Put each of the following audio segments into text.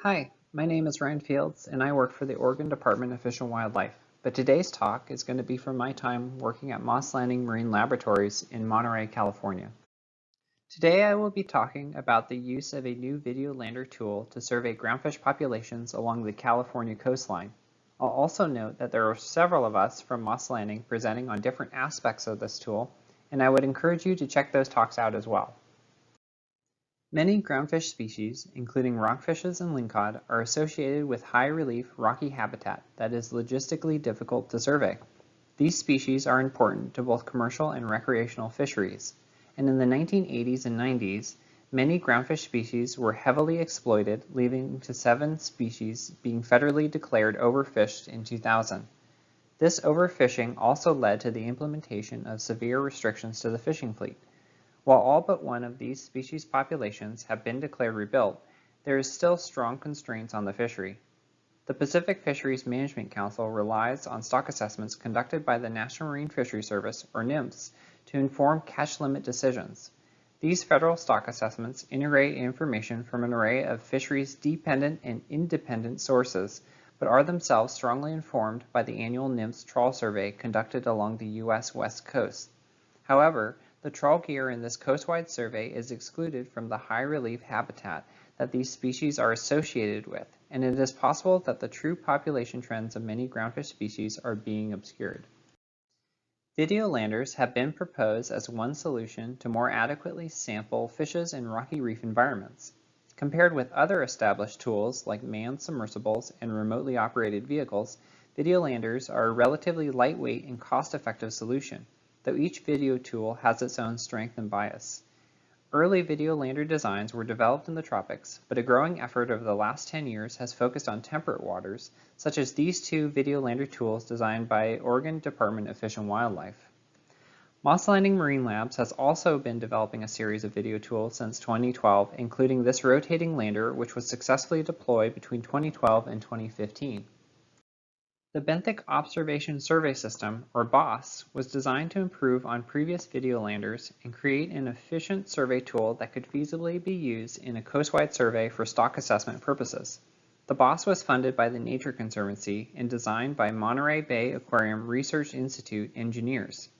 Hi, my name is Ryan Fields and I work for the Oregon Department of Fish and Wildlife, but today's talk is going to be from my time working at Moss Landing Marine Laboratories in Monterey, California. Today I will be talking about the use of a new video lander tool to survey groundfish populations along the California coastline. I'll also note that there are several of us from Moss Landing presenting on different aspects of this tool, and I would encourage you to check those talks out as well. Many groundfish species, including rockfishes and lingcod, are associated with high-relief rocky habitat that is logistically difficult to survey. These species are important to both commercial and recreational fisheries, and in the 1980s and 90s, many groundfish species were heavily exploited, leading to 7 species being federally declared overfished in 2000. This overfishing also led to the implementation of severe restrictions to the fishing fleet. While all but one of these species populations have been declared rebuilt, there is still strong constraints on the fishery. The Pacific Fisheries Management Council relies on stock assessments conducted by the National Marine Fisheries Service, or NMFS, to inform catch limit decisions. These federal stock assessments integrate information from an array of fisheries-dependent and independent sources, but are themselves strongly informed by the annual NMFS trawl survey conducted along the U.S. West Coast. However, the trawl gear in this coastwide survey is excluded from the high-relief habitat that these species are associated with, and it is possible that the true population trends of many groundfish species are being obscured. Video landers have been proposed as one solution to more adequately sample fishes in rocky reef environments. Compared with other established tools like manned submersibles and remotely operated vehicles, video landers are a relatively lightweight and cost-effective solution, though each video tool has its own strength and bias. Early video lander designs were developed in the tropics, but a growing effort over the last 10 years has focused on temperate waters, such as these 2 video lander tools designed by Oregon Department of Fish and Wildlife. Moss Landing Marine Labs has also been developing a series of video tools since 2012, including this rotating lander, which was successfully deployed between 2012 and 2015. The Benthic Observation Survey System, or BOSS, was designed to improve on previous video landers and create an efficient survey tool that could feasibly be used in a coastwide survey for stock assessment purposes. The BOSS was funded by the Nature Conservancy and designed by Monterey Bay Aquarium Research Institute engineers.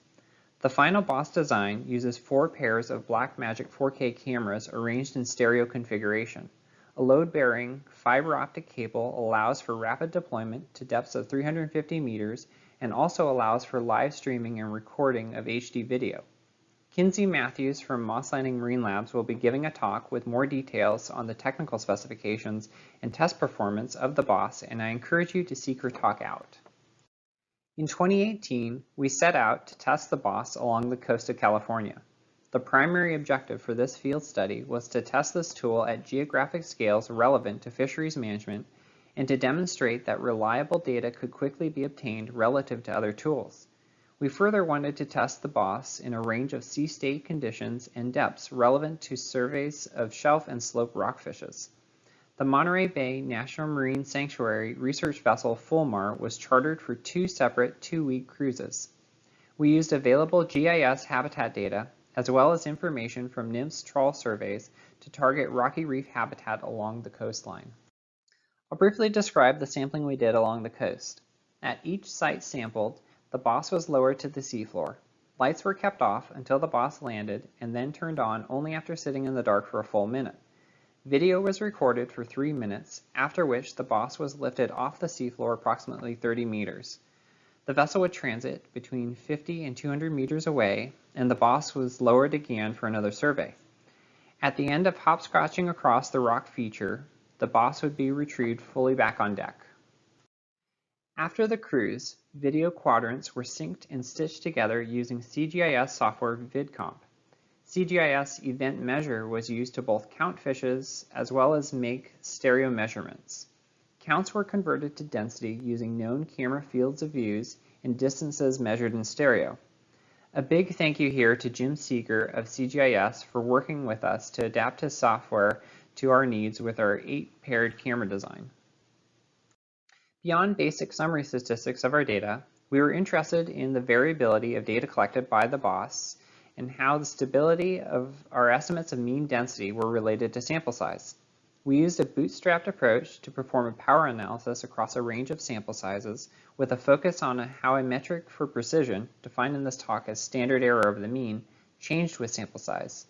The final BOSS design uses 4 pairs of Blackmagic 4K cameras arranged in stereo configuration. A load-bearing fiber optic cable allows for rapid deployment to depths of 350 meters and also allows for live streaming and recording of HD video. Kinsey Matthews from Moss Landing Marine Labs will be giving a talk with more details on the technical specifications and test performance of the BOSS, and I encourage you to seek her talk out. In 2018, we set out to test the BOSS along the coast of California. The primary objective for this field study was to test this tool at geographic scales relevant to fisheries management and to demonstrate that reliable data could quickly be obtained relative to other tools. We further wanted to test the BOSS in a range of sea state conditions and depths relevant to surveys of shelf and slope rockfishes. The Monterey Bay National Marine Sanctuary research vessel Fulmar was chartered for 2 separate 2-week cruises. We used available GIS habitat data as well as information from NMFS trawl surveys to target rocky reef habitat along the coastline. I'll briefly describe the sampling we did along the coast. At each site sampled, the BOSS was lowered to the seafloor. Lights were kept off until the BOSS landed and then turned on only after sitting in the dark for a full minute. Video was recorded for 3 minutes, after which the BOSS was lifted off the seafloor approximately 30 meters. The vessel would transit between 50 and 200 meters away, and the BOSS was lowered again for another survey. At the end of hopscotching across the rock feature, the BOSS would be retrieved fully back on deck. After the cruise, video quadrants were synced and stitched together using CGIS software VidComp. CGIS Event Measure was used to both count fishes as well as make stereo measurements. Counts were converted to density using known camera fields of views and distances measured in stereo. A big thank you here to Jim Seeger of CGIS for working with us to adapt his software to our needs with our 8-paired camera design. Beyond basic summary statistics of our data, we were interested in the variability of data collected by the BOSS and how the stability of our estimates of mean density were related to sample size. We used a bootstrapped approach to perform a power analysis across a range of sample sizes with a focus on how a metric for precision, defined in this talk as standard error over the mean, changed with sample size.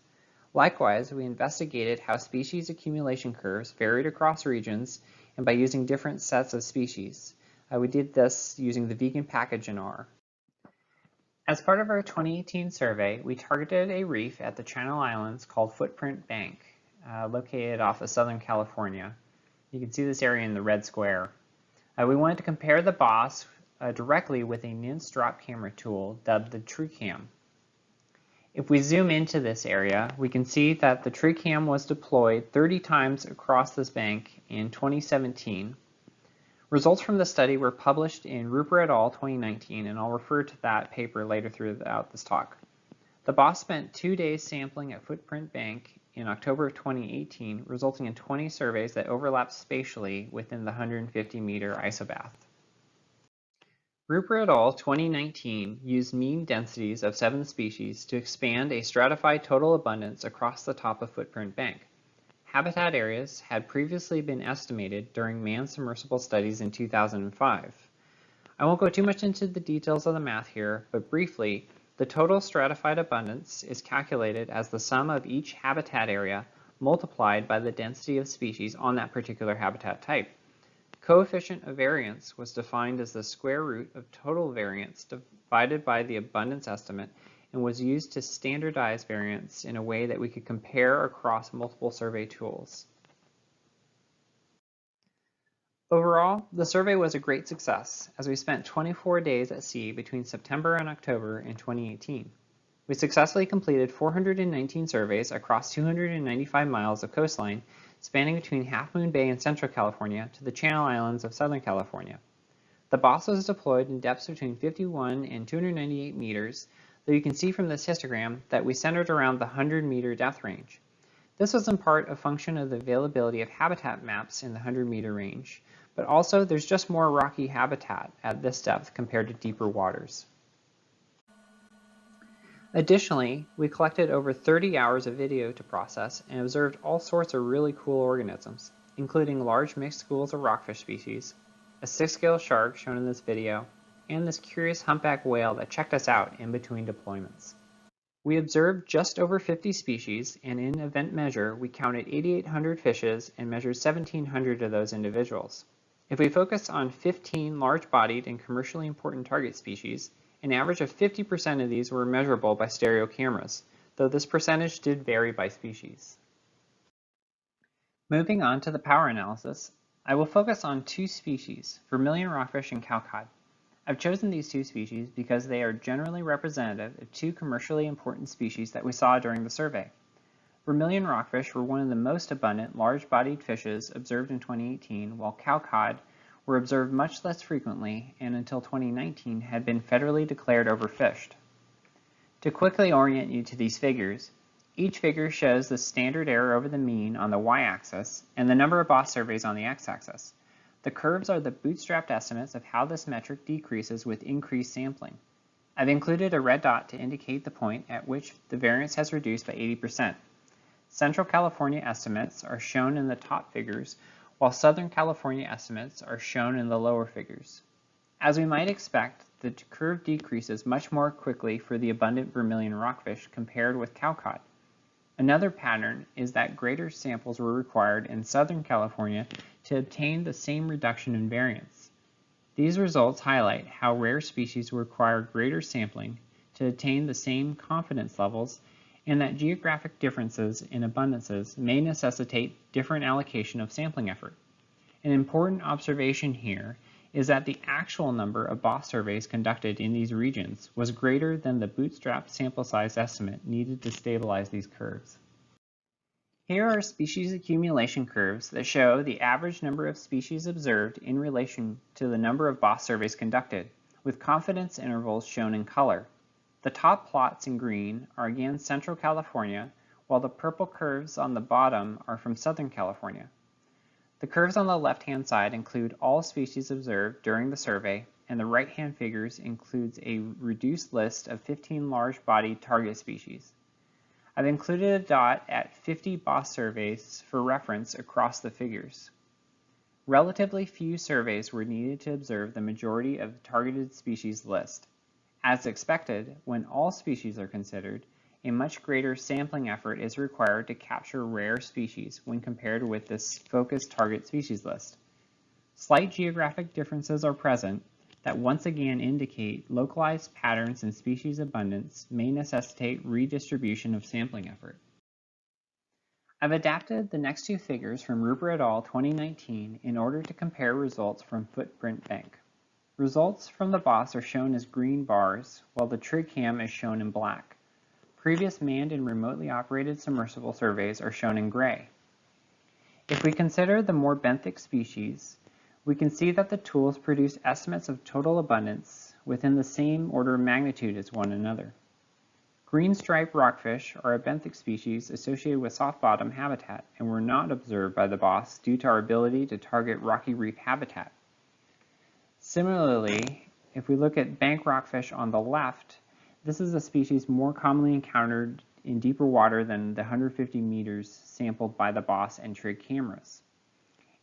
Likewise, we investigated how species accumulation curves varied across regions and by using different sets of species. We did this using the vegan package in R. As part of our 2018 survey, we targeted a reef at the Channel Islands called Footprint Bank, located off of Southern California. You can see this area in the red square. We wanted to compare the BOSS directly with a NINS drop camera tool dubbed the TrueCam. If we zoom into this area, we can see that the TrueCam was deployed 30 times across this bank in 2017. Results from the study were published in Rupert et al. 2019, and I'll refer to that paper later throughout this talk. The BOSS spent 2 days sampling at Footprint Bank in October of 2018, resulting in 20 surveys that overlapped spatially within the 150-meter isobath. Rupert et al. 2019 used mean densities of 7 species to expand a stratified total abundance across the top of Footprint Bank. Habitat areas had previously been estimated during man-submersible studies in 2005. I won't go too much into the details of the math here, but briefly, the total stratified abundance is calculated as the sum of each habitat area multiplied by the density of species on that particular habitat type. Coefficient of variance was defined as the square root of total variance divided by the abundance estimate and was used to standardize variance in a way that we could compare across multiple survey tools. Overall, the survey was a great success as we spent 24 days at sea between September and October in 2018. We successfully completed 419 surveys across 295 miles of coastline spanning between Half Moon Bay in Central California to the Channel Islands of Southern California. The BOSS was deployed in depths between 51 and 298 meters, though you can see from this histogram that we centered around the 100-meter depth range. This was in part a function of the availability of habitat maps in the 100-meter range, but also there's just more rocky habitat at this depth compared to deeper waters. Additionally, we collected over 30 hours of video to process and observed all sorts of really cool organisms, including large mixed schools of rockfish species, a 6-scale shark shown in this video, and this curious humpback whale that checked us out in between deployments. We observed just over 50 species, and in event measure, we counted 8,800 fishes and measured 1,700 of those individuals. If we focus on 15 large-bodied and commercially important target species, an average of 50% of these were measurable by stereo cameras, though this percentage did vary by species. Moving on to the power analysis, I will focus on 2 species, vermilion rockfish and cowcod. I've chosen these 2 species because they are generally representative of 2 commercially important species that we saw during the survey. Vermilion rockfish were one of the most abundant large-bodied fishes observed in 2018, while cowcod were observed much less frequently and until 2019 had been federally declared overfished. To quickly orient you to these figures, each figure shows the standard error over the mean on the y-axis and the number of BOSS surveys on the x-axis. The curves are the bootstrapped estimates of how this metric decreases with increased sampling. I've included a red dot to indicate the point at which the variance has reduced by 80%. Central California estimates are shown in the top figures, while Southern California estimates are shown in the lower figures. As we might expect, the curve decreases much more quickly for the abundant vermilion rockfish compared with cowcod. Another pattern is that greater samples were required in Southern California to obtain the same reduction in variance. These results highlight how rare species require greater sampling to attain the same confidence levels, and that geographic differences in abundances may necessitate different allocation of sampling effort. An important observation here is that the actual number of BOSS surveys conducted in these regions was greater than the bootstrapped sample size estimate needed to stabilize these curves. Here are species accumulation curves that show the average number of species observed in relation to the number of BOSS surveys conducted, with confidence intervals shown in color. The top plots in green are again Central California, while the purple curves on the bottom are from Southern California. The curves on the left-hand side include all species observed during the survey, and the right-hand figures includes a reduced list of 15 large-bodied target species. I've included a dot at 50 BOSS surveys for reference across the figures. Relatively few surveys were needed to observe the majority of the targeted species list. As expected, when all species are considered, a much greater sampling effort is required to capture rare species when compared with this focused target species list. Slight geographic differences are present that once again indicate localized patterns in species abundance may necessitate redistribution of sampling effort. I've adapted the next two figures from Rupert et al. 2019 in order to compare results from Footprint Bank. Results from the BOSS are shown as green bars, while the trig cam is shown in black. Previous manned and remotely operated submersible surveys are shown in gray. If we consider the more benthic species, we can see that the tools produce estimates of total abundance within the same order of magnitude as one another. Green striped rockfish are a benthic species associated with soft bottom habitat and were not observed by the BOSS due to our ability to target rocky reef habitat. Similarly, if we look at bank rockfish on the left, this is a species more commonly encountered in deeper water than the 150 meters sampled by the BOSS and trig cameras.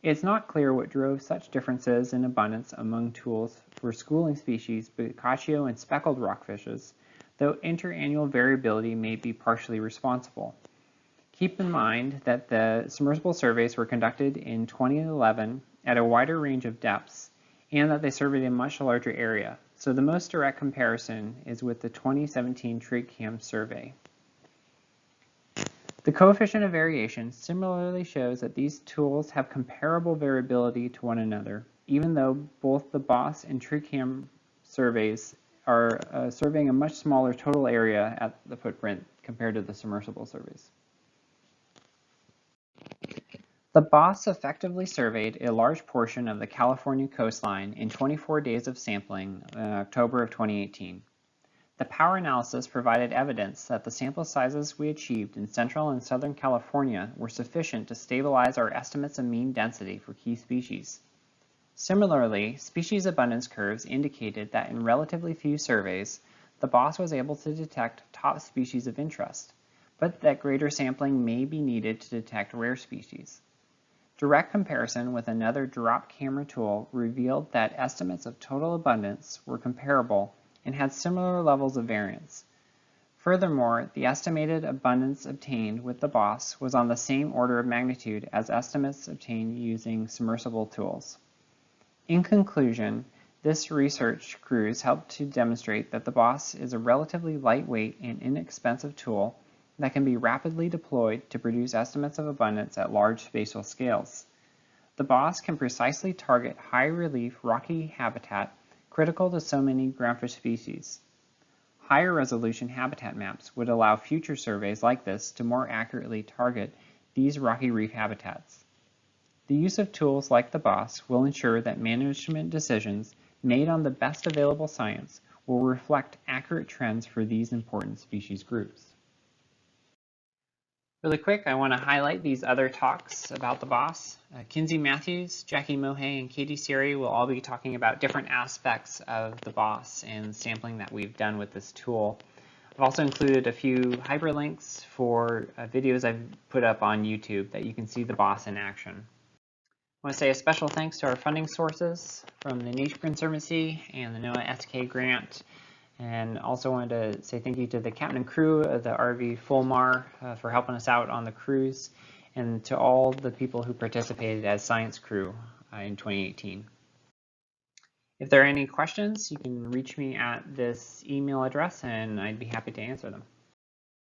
It's not clear what drove such differences in abundance among tools for schooling species Boccaccio and speckled rockfishes, though interannual variability may be partially responsible. Keep in mind that the submersible surveys were conducted in 2011 at a wider range of depths and that they surveyed a much larger area, so the most direct comparison is with the 2017 trig cam survey. The coefficient of variation similarly shows that these tools have comparable variability to one another, even though both the BOSS and trig cam surveys are surveying a much smaller total area at the footprint compared to the submersible surveys. The BOSS effectively surveyed a large portion of the California coastline in 24 days of sampling in October of 2018. The power analysis provided evidence that the sample sizes we achieved in Central and Southern California were sufficient to stabilize our estimates of mean density for key species. Similarly, species abundance curves indicated that in relatively few surveys, the BOSS was able to detect top species of interest, but that greater sampling may be needed to detect rare species. Direct comparison with another drop camera tool revealed that estimates of total abundance were comparable and had similar levels of variance. Furthermore, the estimated abundance obtained with the BOSS was on the same order of magnitude as estimates obtained using submersible tools. In conclusion, this research cruise helped to demonstrate that the BOSS is a relatively lightweight and inexpensive tool that can be rapidly deployed to produce estimates of abundance at large spatial scales. The BOSS can precisely target high-relief rocky habitat critical to so many groundfish species. Higher resolution habitat maps would allow future surveys like this to more accurately target these rocky reef habitats. The use of tools like the BOSS will ensure that management decisions made on the best available science will reflect accurate trends for these important species groups. Really quick, I want to highlight these other talks about the BOSS. Kinsey Matthews, Jackie Mohay, and Katie Siri will all be talking about different aspects of the BOSS and sampling that we've done with this tool. I've also included a few hyperlinks for videos I've put up on YouTube that you can see the BOSS in action. I want to say a special thanks to our funding sources from the Nature Conservancy and the NOAA SK grant. And also wanted to say thank you to the captain and crew of the RV Fulmar for helping us out on the cruise, and to all the people who participated as science crew in 2018. If there are any questions, you can reach me at this email address and I'd be happy to answer them.